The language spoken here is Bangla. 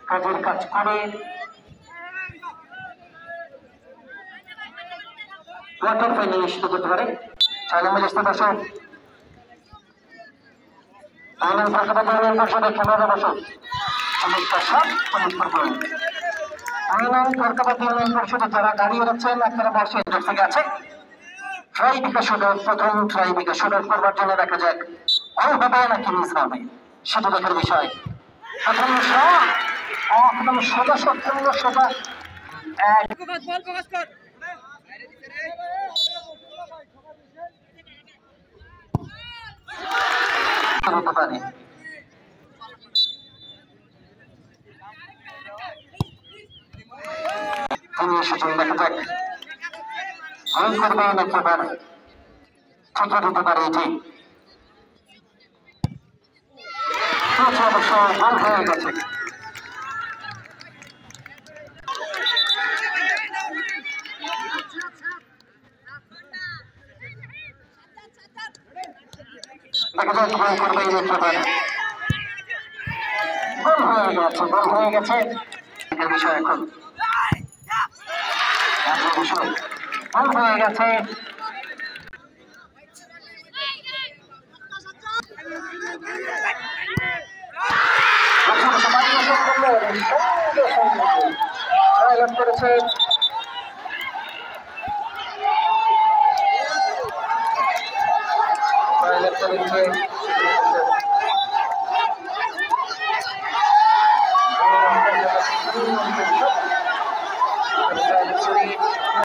কাজের কাজ করে কোয়ার্টার ফাইনাল নিশ্চিত করতে পারে। চাইলে মিলিস্তা দর্শক আইন ফাঁকাবাদ ইউনিয়ন পরিষদের খেলোয়াড়রা বসুন। ফাঁকাবাদ ইউনিয়ন পরিষদে যারা দাঁড়িয়ে রয়েছেন আপনারা বসে থেকে আছে ট্রাই বিকাশ প্রথম ট্রাই বিকাশ করবার জন্য দেখা যাক অল হবে নাকি মিস হবে সেটা দেখার বিষয়। প্রথম একদম সোজা সত্যঙ্গ সোজা হতে পারে। তিনি এসেছেন দেখা যাক ভুল করবে নাকি আবার ঠিকই দিতে পারে। এটি অবশ্য ভুল হয়ে গেছে। দেখা যাক ভুল করবে নাকি আবার গোল হয়ে গেছে। গোল হয়ে গেছে বিষয় এখন গোল হয়ে গেছে। করেছে